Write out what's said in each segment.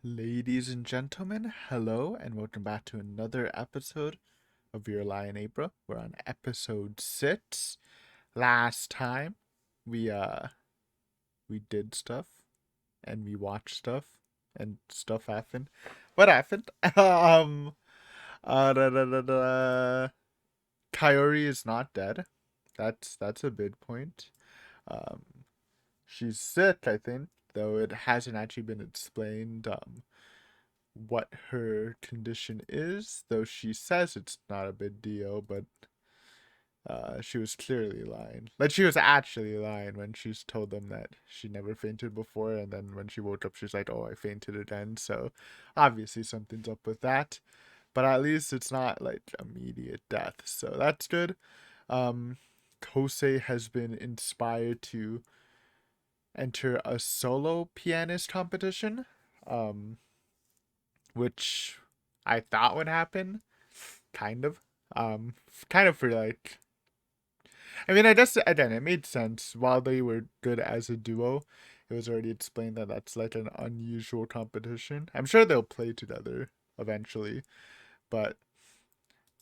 Ladies and gentlemen, hello and welcome back to another episode of Your Lie in April. We're on episode 6. Last time we did stuff and we watched stuff and stuff happened. What happened? Da, da, da, da. Kaori is not dead. That's a big point. Um she's sick, I think, though it hasn't actually been explained what her condition is, though she says it's not a big deal, but she was clearly lying. Like, she was actually lying when she's told them that she never fainted before, and then when she woke up, she's like, oh, I fainted again. So, obviously, something's up with that. But at least it's not, like, immediate death. So, that's good. Um, Kosei has been inspired to enter a solo pianist competition. Um, which I thought would happen, kind of. Kind of for like, I mean, I guess again, it made sense. While they were good as a duo, it was already explained that that's like an unusual competition. I'm sure they'll play together eventually, but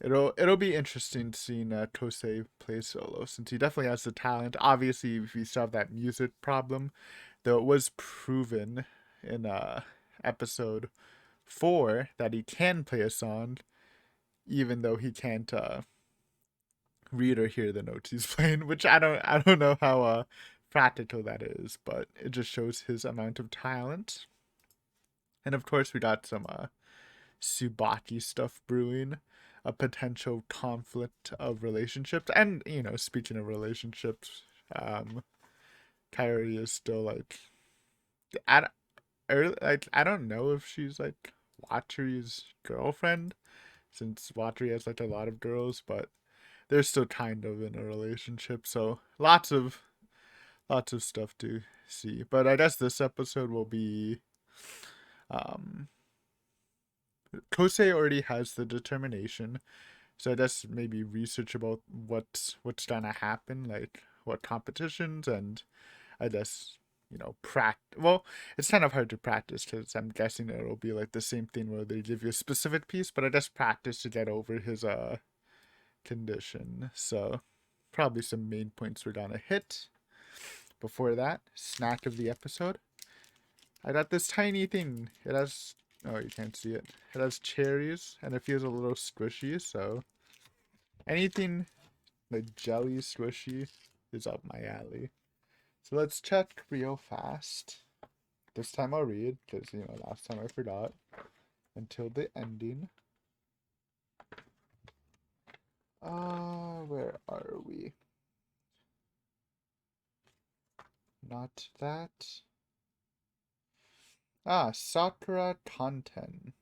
it'll be interesting seeing Kosei play solo since he definitely has the talent. Obviously, if you still have that music problem, though it was proven in episode 4 that he can play a song even though he can't read or hear the notes he's playing, which I don't know how practical that is, but it just shows his amount of talent. And of course, we got some Subaki stuff brewing, a potential conflict of relationships, and speaking of relationships, um, Kyrie is still like, I I don't know if she's like Wateri's girlfriend, since Wateri has like a lot of girls, but they're still kind of in a relationship, so lots of stuff to see. But I guess this episode will be um Kosei already has the determination, so I guess maybe research about what's gonna happen, like what competitions, and I guess well, it's kind of hard to practice because I'm guessing it'll be like the same thing where they give you a specific piece, but I just practice to get over his condition. So probably some main points we're gonna hit. Before that, snack of the episode. I got this tiny thing. It has, oh, you can't see it. It has cherries and it feels a little squishy. So anything like jelly squishy is up my alley. So let's check real fast. This time I'll read because last time I forgot until the ending. Where are we? Not that. Sakura Tanten.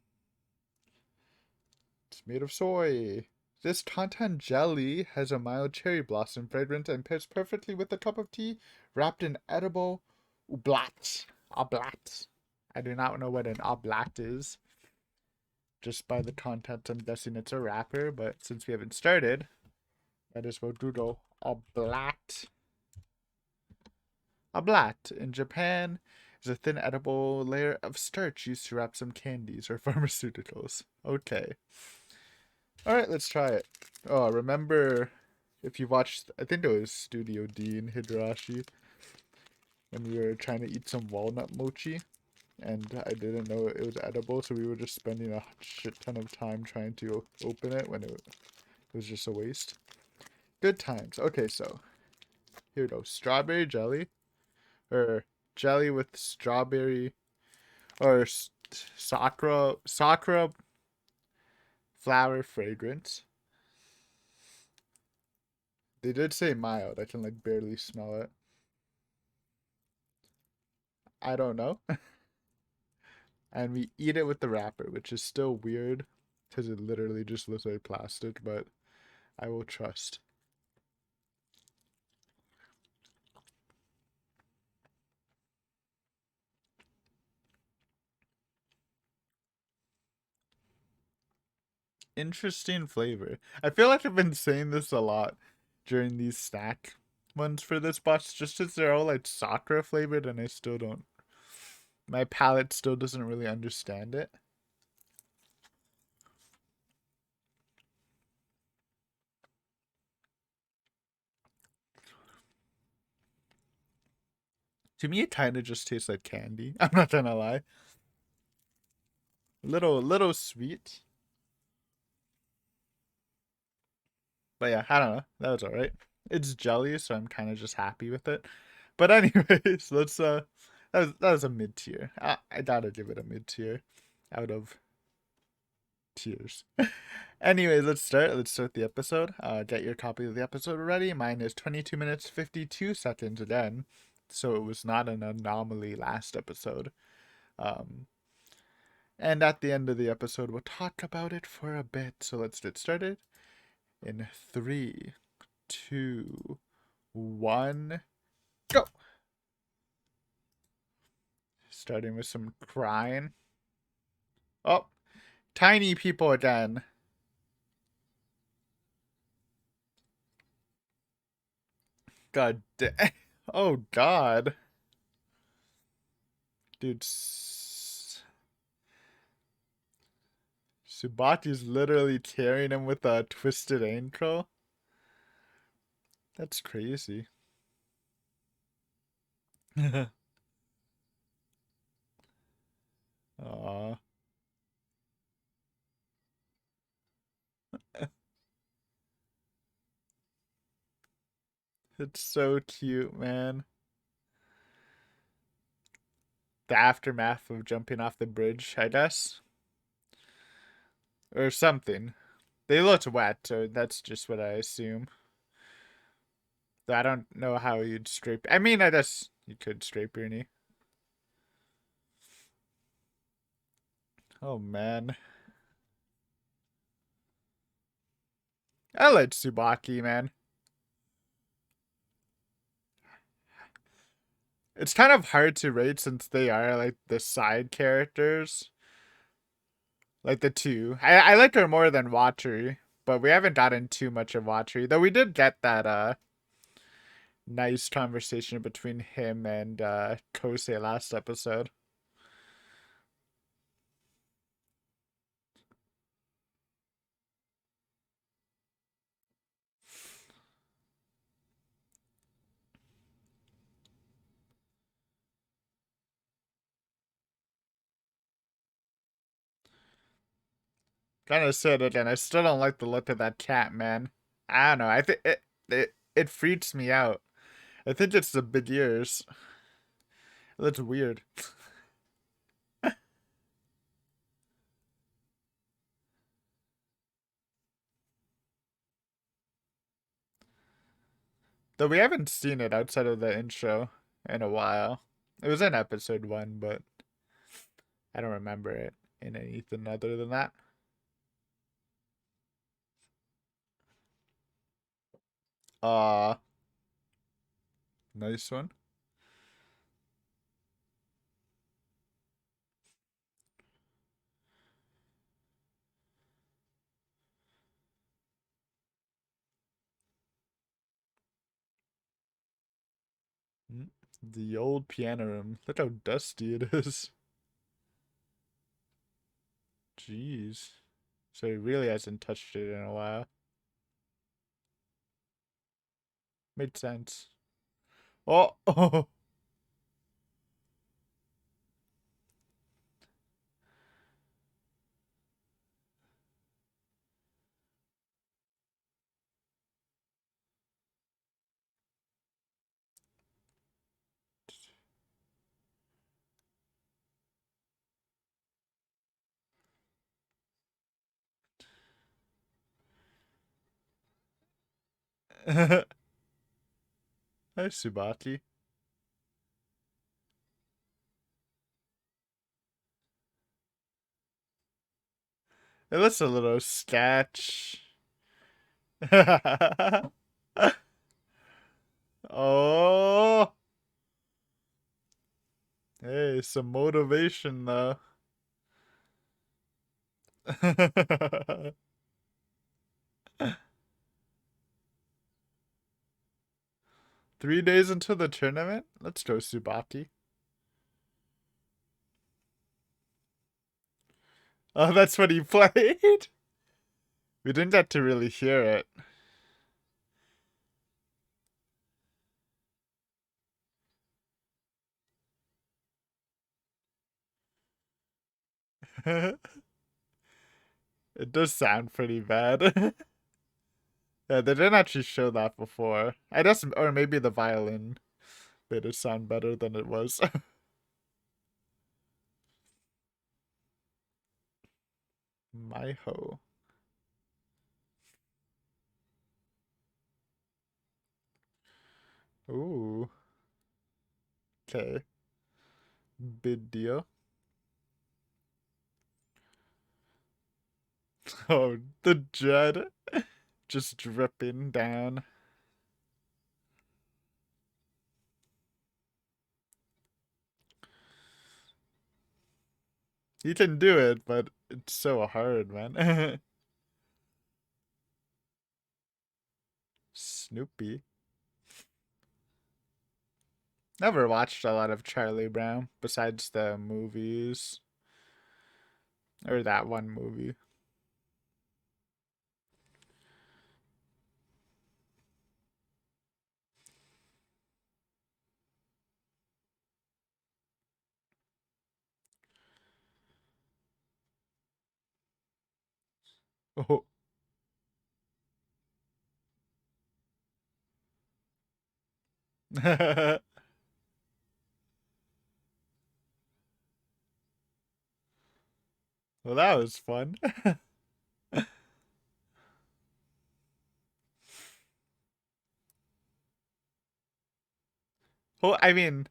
It's made of soy. This Tantan jelly has a mild cherry blossom fragrance and pairs perfectly with a cup of tea wrapped in edible oblats. Oblats. I do not know what an oblat is. Just by the content, I'm guessing it's a wrapper, but since we haven't started, might as well Google oblat. Oblat in Japan is a thin edible layer of starch used to wrap some candies or pharmaceuticals. Okay. Alright, let's try it. Oh, remember if you watched, I think it was Studio D in Higurashi, when we were trying to eat some walnut mochi, and I didn't know it was edible, so we were just spending a shit ton of time trying to open it when it was just a waste. Good times. Okay, so here we go. Strawberry jelly, or jelly with strawberry, or sakura flower fragrance. They did say mild. I can like barely smell it. I don't know. And we eat it with the wrapper, which is still weird because it literally just looks like plastic, but I will trust. Interesting flavor. I feel like I've been saying this a lot during these snack ones for this box, just as they're all like sakura flavored, and I still don't My palate still doesn't really understand it. To me, it kind of just tastes like candy. I'm not gonna lie. Little sweet. But yeah, I don't know. That was alright. It's jelly, so I'm kind of just happy with it. But anyways, let's that was a mid tier. I gotta give it a mid tier out of tiers. Anyways, let's start. Let's start the episode. Get your copy of the episode ready. Mine is 22 minutes 52 seconds again, so it was not an anomaly last episode. Um, and at the end of the episode, we'll talk about it for a bit. So let's get started in 3, 2, 1, go. Starting with some crying. Oh, tiny people again. God damn. Oh, God. Dude. Subaki's literally carrying him with a twisted ankle. That's crazy. Aw. It's so cute, man. The aftermath of jumping off the bridge, I guess. Or something. They looked wet, so that's just what I assume. Though I don't know how you'd scrape. I mean, I guess you could scrape your knee. Oh, man. I like Tsubaki, man. It's kind of hard to rate since they are like the side characters. Like the two. I like her more than Watchery, but we haven't gotten too much of Watchery. Though we did get that nice conversation between him and Kosei last episode. Kinda said it, and I still don't like the look of that cat, man. I don't know. I think it freaks me out. I think it's the big ears. That's weird. Though we haven't seen it outside of the intro in a while. It was in episode 1, but I don't remember it in anything other than that. Uh, nice one. Mm, the old piano room. Look how dusty it is. Jeez. So he really hasn't touched it in a while. Made sense. Oh, oh. 'Hi, Subaki. It looks a little sketch. Oh, hey, some motivation though. 3 days into the tournament? Let's go, Subaki. Oh, that's what he played? We didn't get to really hear it. It does sound pretty bad. Yeah, they didn't actually show that before. I guess, or maybe the violin made it sound better than it was. My ho. Ooh, okay. Big deal. Oh, the Judd just dripping down. He can do it, but it's so hard, man. Snoopy. Never watched a lot of Charlie Brown besides the movies or that one movie. Oh. Well, that was fun. Well, I mean,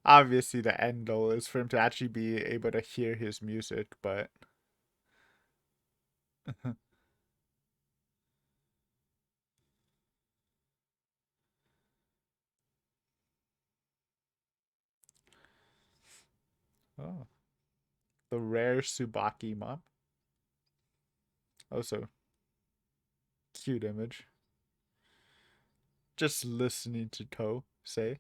obviously the end goal is for him to actually be able to hear his music, but oh, the rare Subaki mom. Also, cute image. Just listening to Ko say.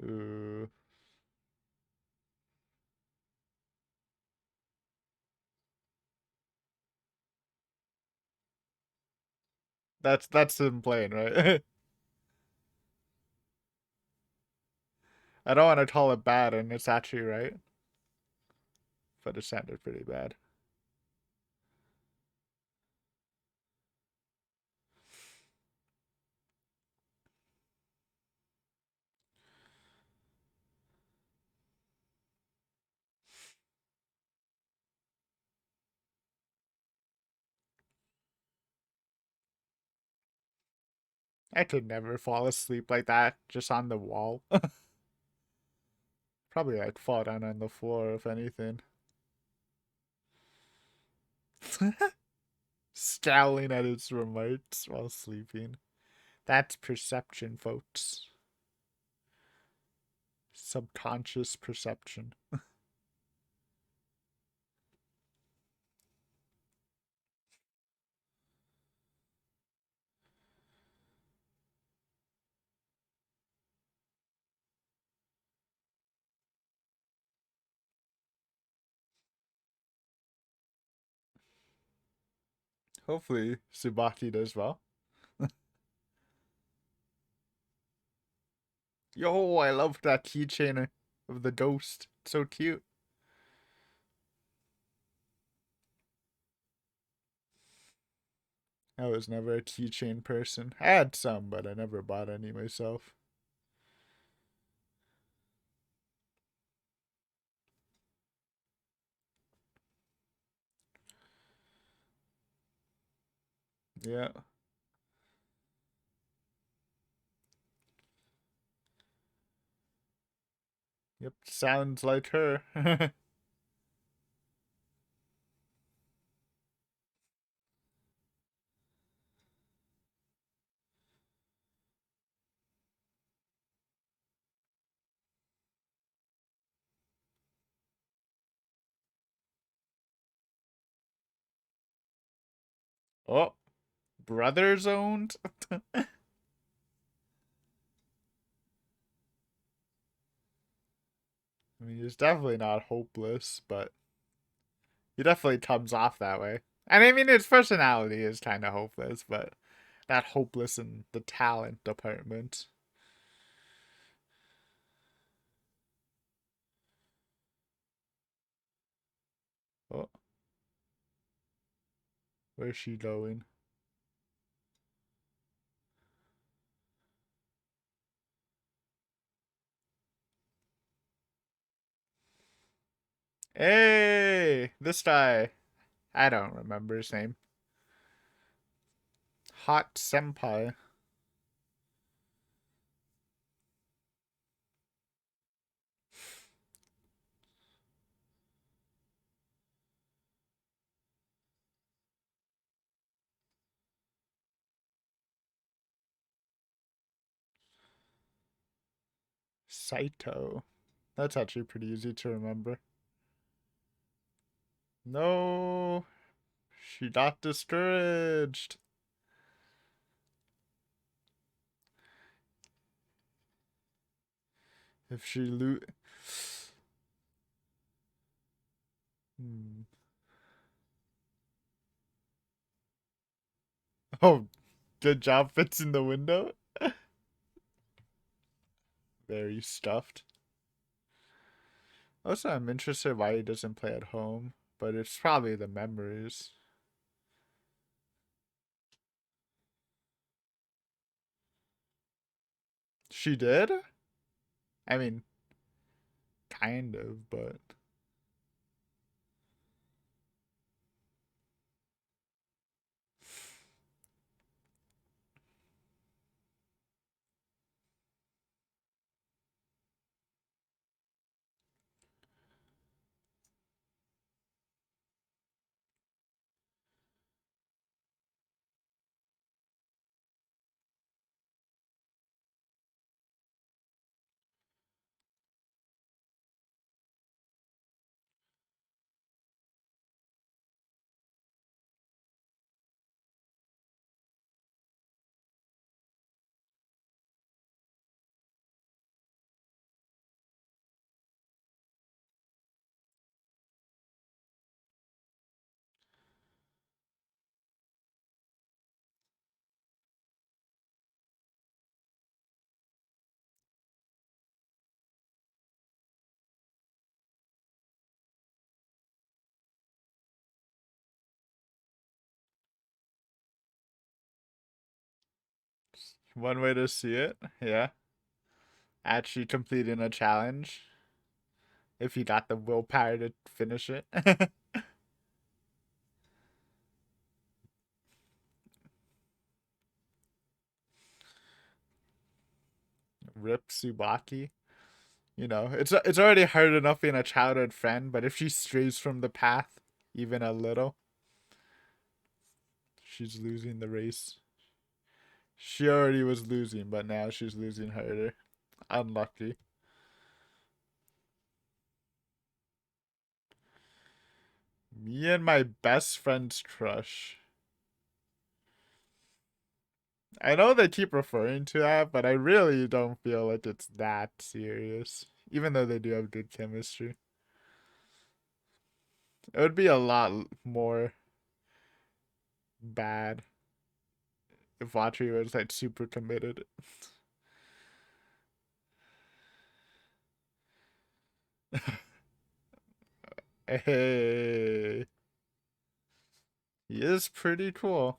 Ooh. That's him playing, right? I don't want to call it bad, and it's actually right, but it sounded pretty bad. I could never fall asleep like that, just on the wall. Probably like fall down on the floor, if anything. Scowling at its remotes while sleeping. That's perception, folks. Subconscious perception. Hopefully, Subaki does well. Yo, I love that keychain of the ghost. So cute. I was never a keychain person. I had some, but I never bought any myself. Yeah. Yep. Sounds like her. Oh, brothers owned? I mean, he's definitely not hopeless, but he definitely comes off that way. And I mean, his personality is kind of hopeless, but not hopeless in the talent department. Oh, where's she going? Hey, this guy. I don't remember his name. Hot Senpai. Saito. That's actually pretty easy to remember. No, she got discouraged. If she Hmm. Oh, good job fixing the window. Very stuffed. Also, I'm interested why he doesn't play at home, but it's probably the memories. She did? I mean, kind of, but one way to see it, yeah. Actually completing a challenge if you got the willpower to finish it. Rip Subaki. You know, it's already hard enough being a childhood friend, but if she strays from the path even a little, she's losing the race. She already was losing, but now she's losing harder. Unlucky. Me and my best friend's crush. I know they keep referring to that, but I really don't feel like it's that serious. Even though they do have good chemistry. It would be a lot more bad if Watri was like super committed. Hey, he is pretty cool.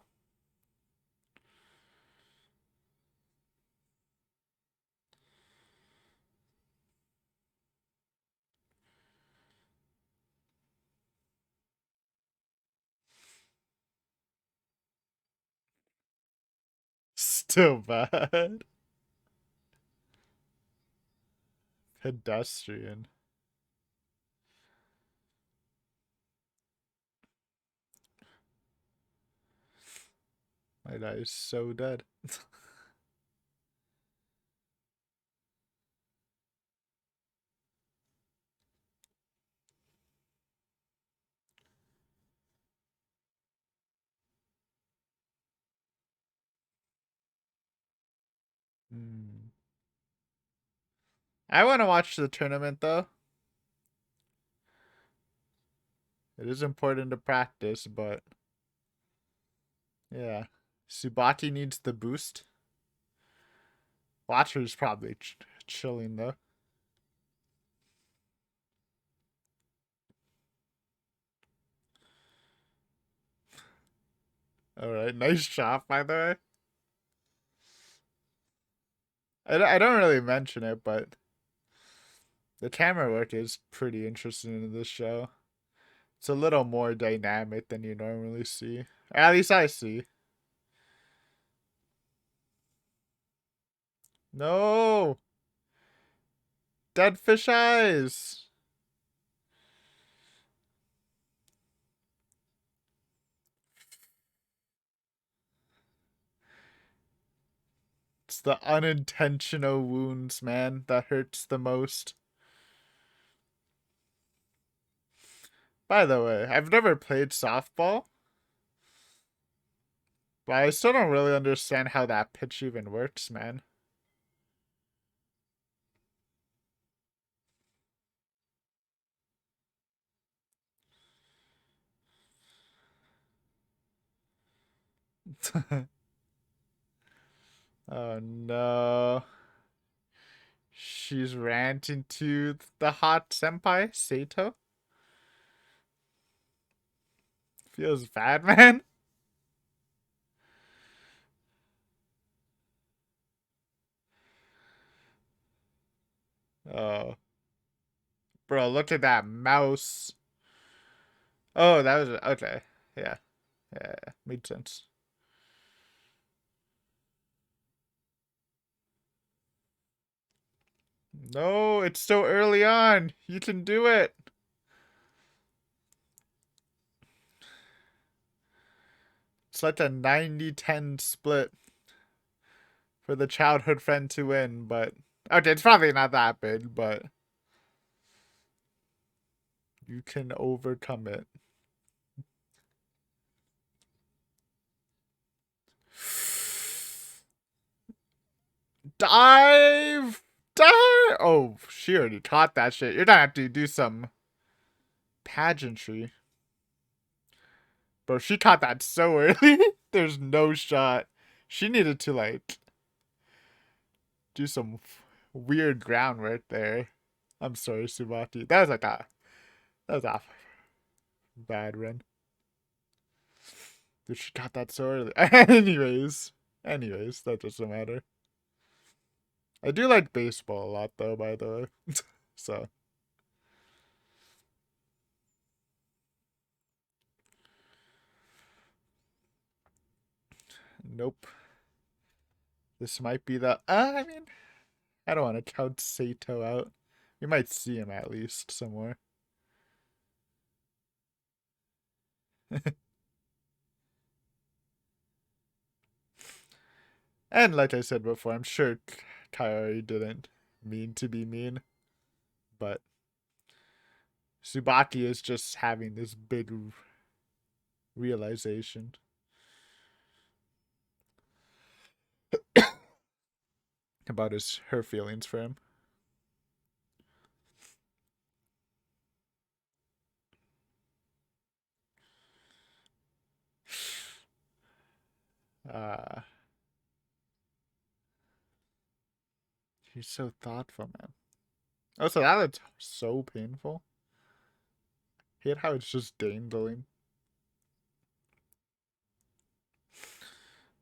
Still bad. Pedestrian. My guy is so dead. Hmm. I want to watch the tournament though. It is important to practice, but yeah. Subati needs the boost. Watcher's probably chilling though. All right, nice shot by the way. I don't really mention it, but the camera work is pretty interesting in this show. It's a little more dynamic than you normally see. At least I see. No! Dead fish eyes! It's the unintentional wounds, man, that hurts the most. By the way, I've never played softball, but I still don't really understand how that pitch even works, man. Oh no. She's ranting to the hot senpai, Sato. Feels bad, man. Oh, bro, look at that mouse. Oh, that was okay. Yeah, yeah, made sense. No, it's so early on. You can do it. It's like a 90-10 split for the childhood friend to win, but okay, it's probably not that big, but you can overcome it. Dive! Dive! Oh, she already caught that shit. You're gonna have to do some pageantry. Bro, she caught that so early. There's no shot. She needed to, like, do some weird groundwork there. I'm sorry, Subati. That was a bad run. Dude, she got that so early. Anyways, that doesn't matter. I do like baseball a lot, though, by the way. So, nope. This might be the. I mean, I don't want to count Sato out. We might see him at least somewhere. And like I said before, I'm sure Kaori didn't mean to be mean, but Tsubaki is just having this big realization about her feelings for him. Uh he's so thoughtful, man. Oh, so that looks so painful. Hate how it's just dangling.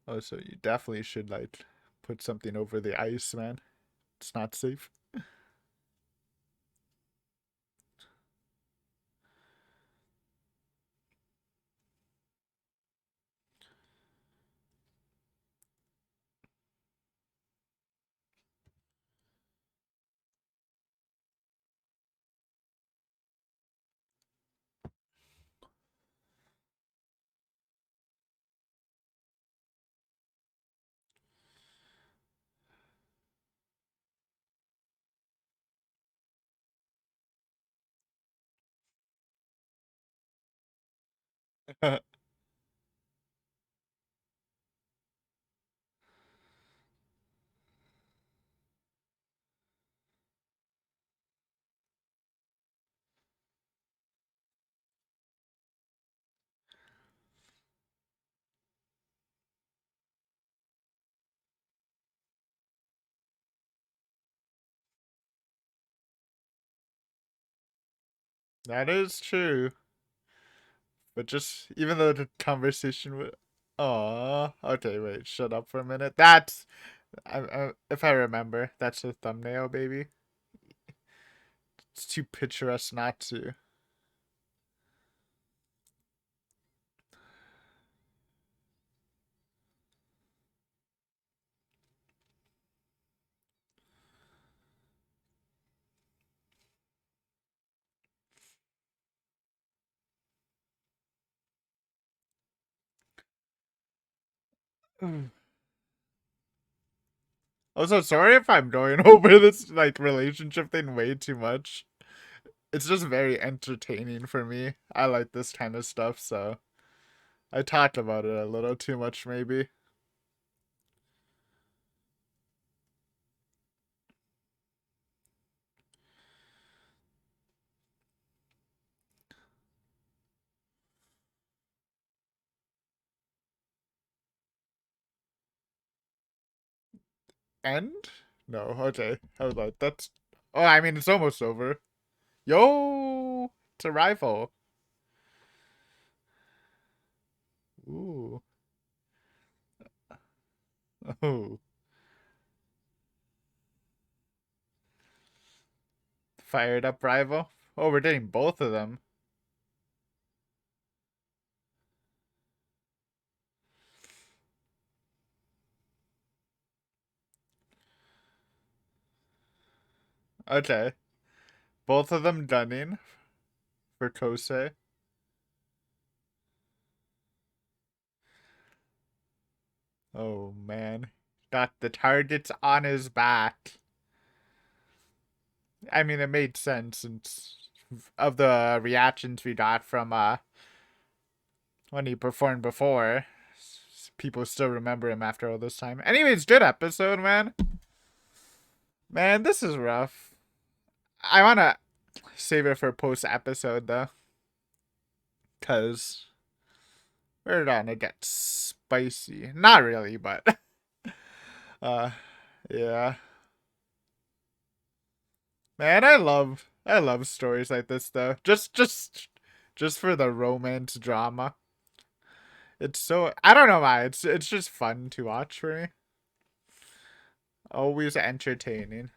Oh, so you definitely should like put something over the ice, man. It's not safe. That is true. But just even though the conversation would, oh, okay, wait, shut up for a minute. That's, if I remember, that's the thumbnail, baby. It's too picturesque not to. Also, sorry if I'm going over this like relationship thing way too much. It's just very entertaining for me. I like this kind of stuff, so I talked about it a little too much, maybe. End? No, okay. Hold on. That's. Oh, I mean, it's almost over. Yo! It's a rival. Ooh. Oh. Fired up rival. Oh, we're dating both of them. Okay. Both of them gunning for Kosei. Oh, man. Got the targets on his back. I mean, it made sense since of the reactions we got from when he performed before. People still remember him after all this time. Anyways, good episode, man. Man, this is rough. I wanna save it for post episode though, cause we're gonna get spicy. Not really, but uh, yeah. Man, I love stories like this though. Just for the romance drama. It's so I don't know why. It's just fun to watch for me. Always entertaining.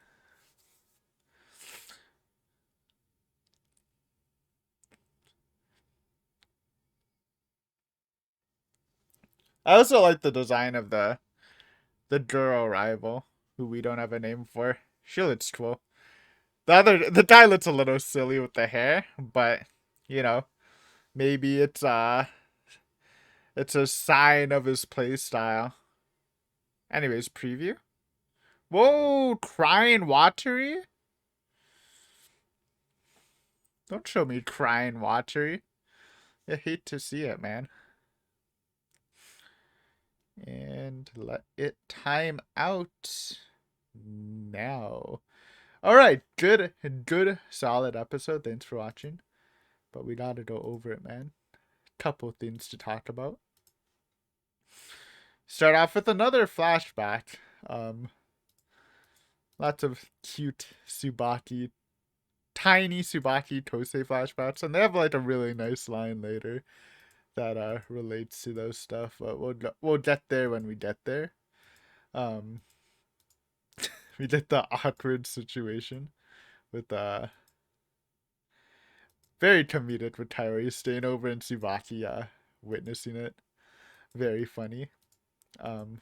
I also like the design of the girl rival, who we don't have a name for. She looks cool. The guy looks a little silly with the hair, but you know, maybe it's a sign of his play style. Anyways, preview. Whoa, crying watery? Don't show me crying watery. I hate to see it, man. And let it time out now. All right, good, solid episode. Thanks for watching. But we gotta go over it, man. Couple things to talk about. Start off with another flashback. Um, Lots of cute Tsubaki, tiny Tsubaki Kosei flashbacks, and they have like a really nice line later that relates to those stuff. But we'll get there when we get there. Um, we get the awkward situation with very comedic with Kaori staying over and Tsubaki witnessing it. Very funny.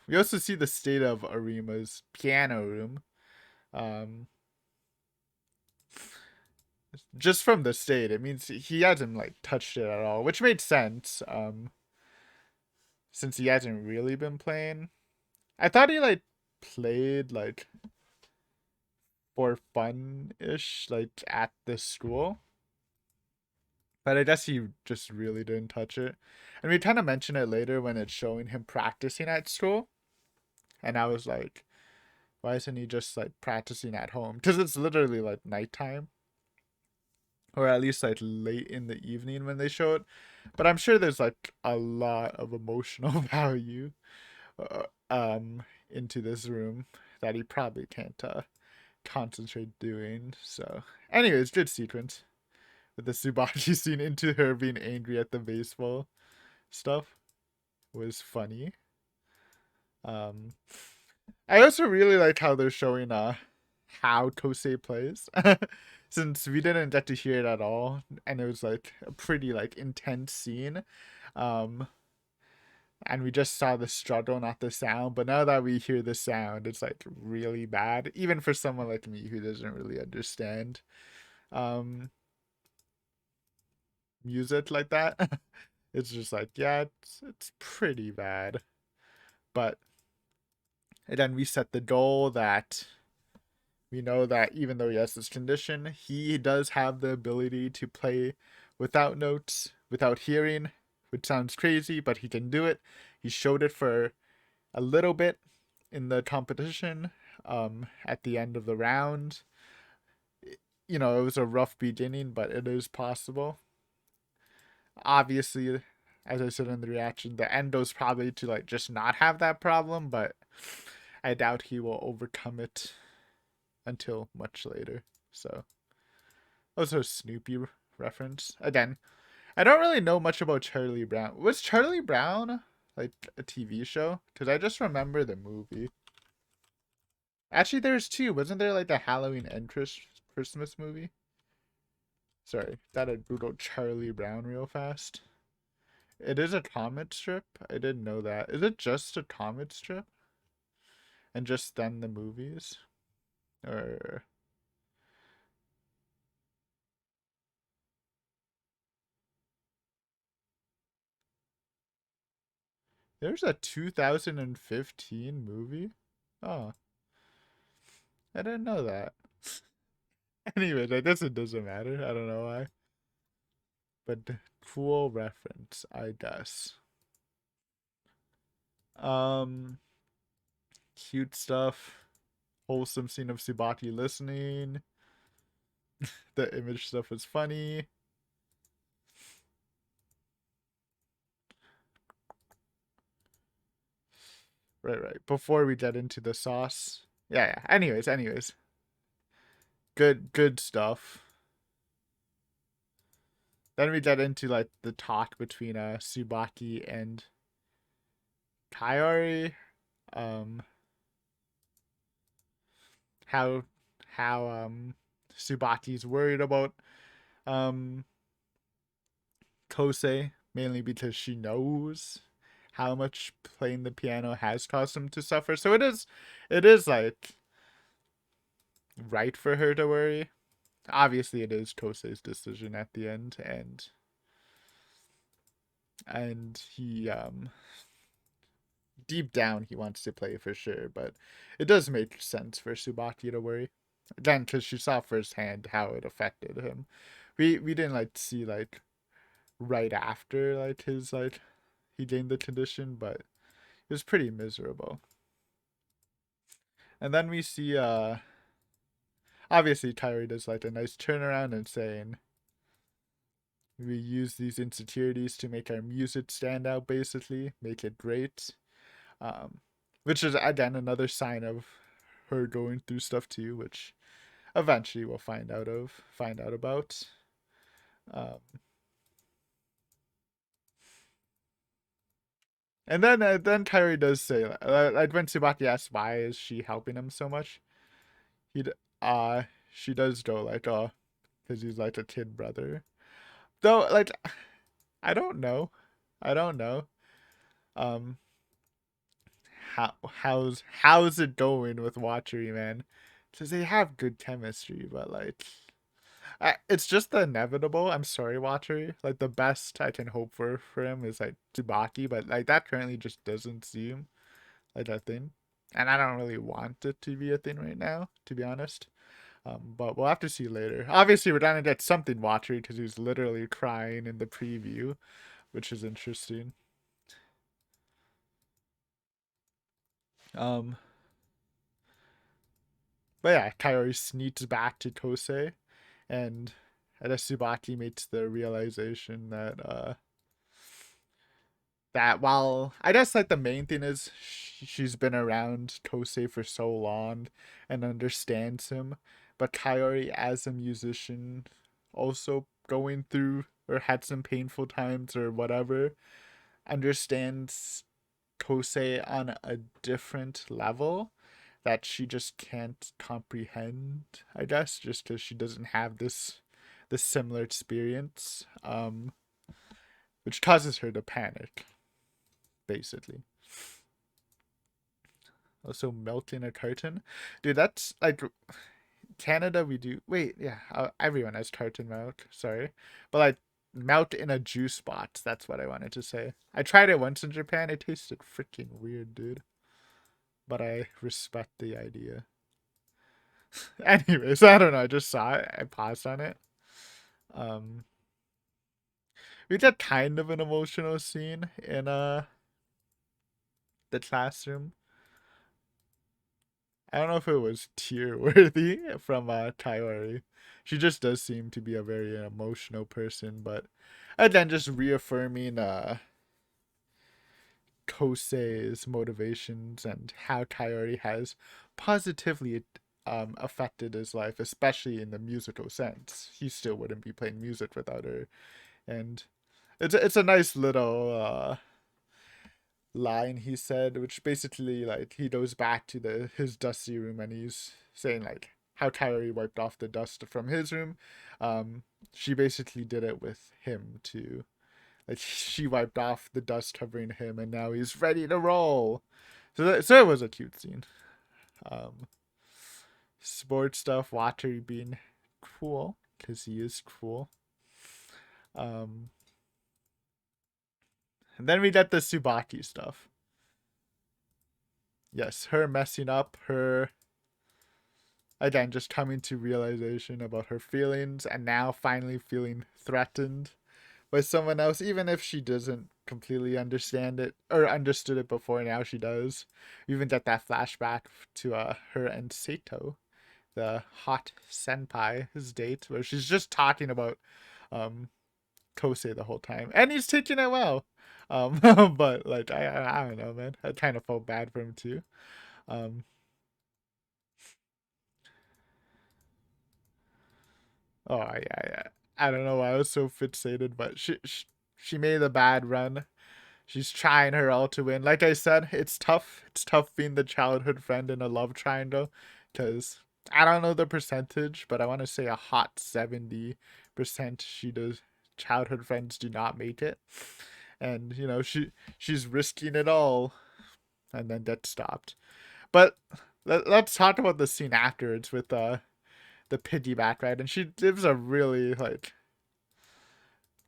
We also see the state of Arima's piano room. Um, just from the state, it means he hasn't like touched it at all, which made sense. Since he hasn't really been playing. I thought he like played like for fun ish, like at the school. But I guess he just really didn't touch it. And we kind of mention it later when it's showing him practicing at school. And I was like, why isn't he just like practicing at home? Because it's literally like nighttime. Or at least like late in the evening when they show it. But I'm sure there's like a lot of emotional value into this room that he probably can't concentrate doing. So, anyways, good sequence. with the Subachi scene into her being angry at the baseball stuff was funny. Um, I also really like how they're showing how Kosei plays. Since we didn't get to hear it at all, and it was like a pretty like intense scene. Um and we just saw the struggle, not the sound. But now that we hear the sound, it's like really bad. Even for someone like me who doesn't really understand um music like that. It's just like, yeah, it's pretty bad. But and then we set the goal that we know that even though he has this condition, he does have the ability to play without notes, without hearing, which sounds crazy, but he can do it. He showed it for a little bit in the competition at the end of the round. You know, it was a rough beginning, but it is possible. Obviously, as I said in the reaction, the end goes probably to like just not have that problem, but I doubt he will overcome it until much later. So, also a Snoopy reference. Again, I don't really know much about Charlie Brown. Was Charlie Brown like a TV show? Because I just remember the movie. Actually, there's two. Wasn't there like the Halloween and Christmas movie? Sorry, that I googled Charlie Brown real fast. It is a comic strip. I didn't know that. Is it just a comic strip? And just then the movies? Or there's a 2015 movie? Oh, I didn't know that. Anyways, I guess it doesn't matter. I don't know why. But cool reference, I guess. Um, cute stuff. Wholesome scene of Subaki listening. The image stuff was funny. Right. Before we get into the sauce. Yeah. Anyways. Good stuff. Then we get into like the talk between Subaki and Kaori. Um how Subaki's worried about um Kosei, mainly because she knows how much playing the piano has caused him to suffer. So it is like right for her to worry. Obviously it is Kosei's decision at the end, and he deep down he wants to play for sure, but it does make sense for Subaki to worry. Again, because she saw firsthand how it affected him. We didn't like see like right after like his like he gained the condition, but it was pretty miserable. And then we see obviously Kyrie does like a nice turnaround and saying we use these insecurities to make our music stand out, basically make it great. um, which is again another sign of her going through stuff too, which eventually we'll find out about. Um, and then Kyrie does say like when Tsubaki asks why is she helping him so much, he she does go like because he's like a kid brother. Though like I don't know, I don't know. Um, how's it going with Watchery, man? Because they have good chemistry, but like it's just the inevitable. I'm sorry, Watchery. Like the best I can hope for him is like Tsubaki, but like that currently just doesn't seem like a thing, and I don't really want it to be a thing right now, to be honest. But we'll have to see later. Obviously, we're gonna get something Watchery because he's literally crying in the preview, which is interesting. Um, but yeah, Kaori sneaks back to Kosei, and Tsubaki makes the realization that while I guess like the main thing is she's been around Kosei for so long and understands him, but Kaori as a musician also going through or had some painful times or whatever, understands Kosei on a different level that she just can't comprehend, I guess, just because she doesn't have this similar experience, which causes her to panic, basically. Also, melting a carton, dude. That's like Canada. We do wait, yeah. Everyone has carton milk. Sorry, but like melt in a juice box. That's what I wanted to say. I tried it once in Japan. It tasted freaking weird, dude. But I respect the idea. Anyways, I don't know. I just saw it. I paused on it. Um, we did kind of an emotional scene in the classroom. I don't know if it was tear worthy from Kaori. She just does seem to be a very emotional person, but again, just reaffirming Kosei's motivations and how Kaori has positively affected his life, especially in the musical sense. He still wouldn't be playing music without her, and it's a nice little line he said, which basically like he goes back to the his dusty room and he's saying like how Kaori wiped off the dust from his room. She basically did it with him too. Like she wiped off the dust covering him, and now he's ready to roll. So it was a cute scene. Um, Sports stuff, Watery being cool because he is cool. Um, and then we get the Tsubaki stuff. Yes, her messing up, her again just coming to realization about her feelings, and now finally feeling threatened by someone else, even if she doesn't completely understand it or understood it before. Now she does. We even get that flashback to her and Sato, the hot senpai, his date, where she's just talking about um Kosei the whole time, and he's taking it well. But like I don't know, man. I kind of felt bad for him too. Um, oh yeah. I don't know why I was so fixated, but she made a bad run. She's trying her all to win. Like I said, it's tough. It's tough being the childhood friend in a love triangle, because I don't know the percentage, but I want to say a hot 70% she does. Childhood friends do not make it, and you know she's risking it all, and then gets stopped. But let's talk about the scene afterwards with the piggyback ride, and she gives a really like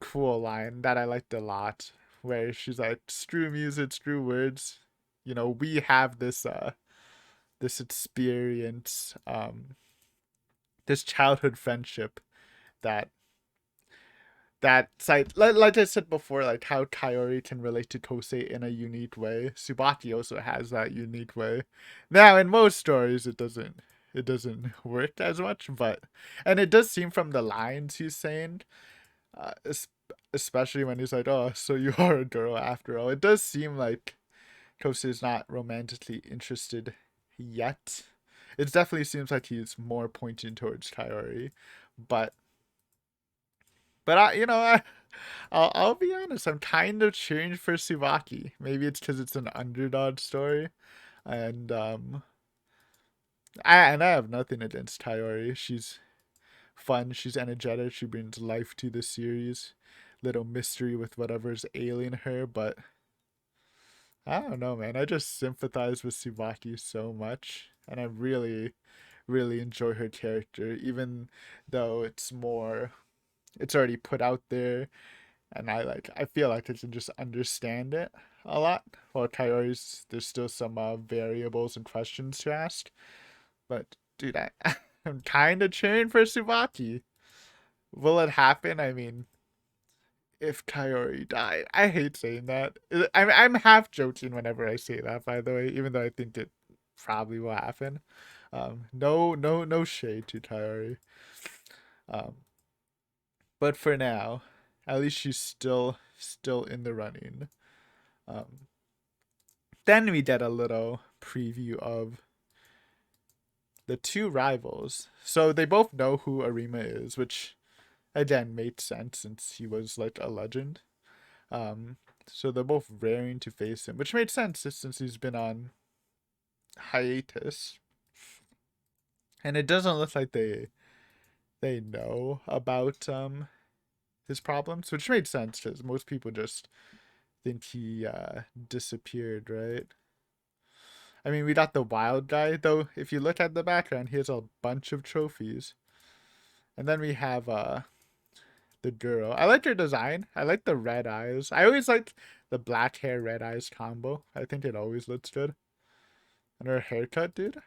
cool line that I liked a lot, where she's like, "Screw music, screw words. You know, we have this experience, this childhood friendship that like I said before, like how Kaori can relate to Kosei in a unique way. Tsubaki also has that unique way. Now, in most stories, it doesn't work as much, but and it does seem from the lines he's saying, uh, especially when he's like, "Oh, so you are a girl after all." It does seem like Kosei is not romantically interested yet. It definitely seems like he's more pointing towards Kaori, but I'll be honest. I'm kind of cheering for Tsubaki. Maybe it's because it's an underdog story, and I have nothing against Kaori. She's fun. She's energetic. She brings life to the series. Little mystery with whatever's ailing her, but I don't know, man. I just sympathize with Tsubaki so much, and I really, really enjoy her character, even though it's already put out there, and I feel like I can just understand it a lot. While Kaori's, there's still some variables and questions to ask. But dude, I'm kind of cheering for Tsubaki. Will it happen? I mean, if Kaori died, I hate saying that. I'm half joking whenever I say that. By the way, even though I think it probably will happen. No shade to Kaori. Um, but for now, at least she's still in the running. Um, then we get a little preview of the two rivals. So they both know who Arima is, which again made sense since he was like a legend. Um, so they're both raring to face him, which made sense since he's been on hiatus. And it doesn't look like they know about his problems, which made sense because most people just think he disappeared, right? I mean, we got the wild guy though. If you look at the background, he has a bunch of trophies, and then we have the girl. I like her design. I like the red eyes. I always like the black hair, red eyes combo. I think it always looks good. And her haircut, dude.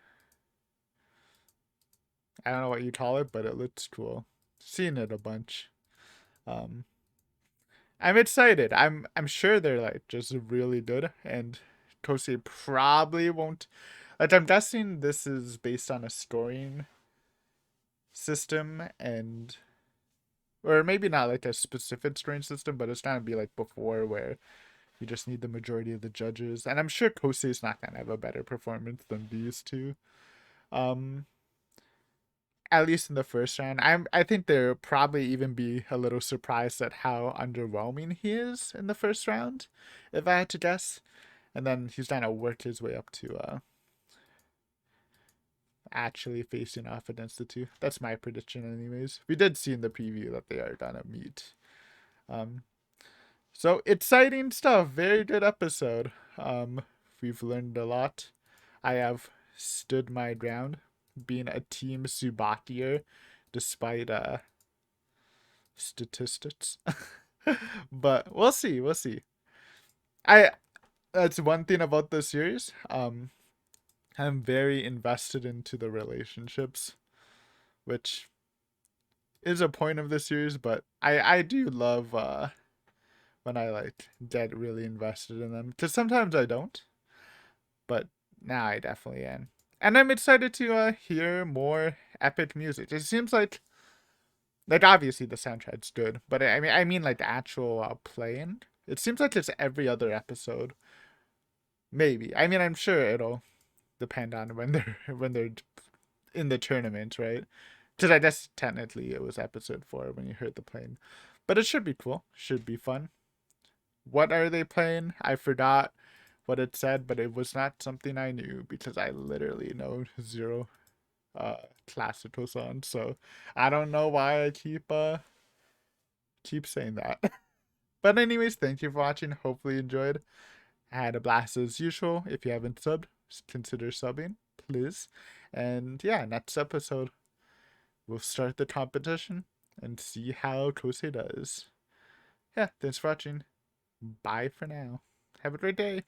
I don't know what you call it, but it looks cool. Seen it a bunch. Um, I'm excited. I'm sure they're like just really good, and Kosei probably won't. Like I'm guessing this is based on a scoring system, and or maybe not like a specific scoring system, but it's gonna be like before where you just need the majority of the judges, and I'm sure Kosei's not gonna have a better performance than these two. Um, at least in the first round. I think they'll probably even be a little surprised at how underwhelming he is in the first round, if I had to guess. And then he's trying to work his way up to actually facing off against the two. That's my prediction, anyways. We did see in the preview that they are gonna meet. Um, so exciting stuff. Very good episode. We've learned a lot. I have stood my ground, being a team Subatier, despite statistics. But we'll see. We'll see. I That's one thing about this series. I'm very invested into the relationships, which is a point of the series, but I do love when I like get really invested in them. Because sometimes I don't, but now I definitely am. And I'm excited to hear more epic music. It seems like obviously the soundtrack's good, but I mean like the actual playing. It seems like it's every other episode. Maybe. I mean, I'm sure it'll depend on when they're in the tournament, right? Because I guess technically it was episode 4 when you heard the playing, but it should be cool. Should be fun. What are they playing? I forgot what it said, but it was not something I knew because I literally know zero classical songs. So I don't know why I keep saying that. But anyways, thank you for watching. Hopefully you enjoyed. I had a blast as usual. If you haven't subbed, consider subbing, please. And yeah, next episode we'll start the competition and see how Kosei does. Yeah, thanks for watching. Bye for now. Have a great day.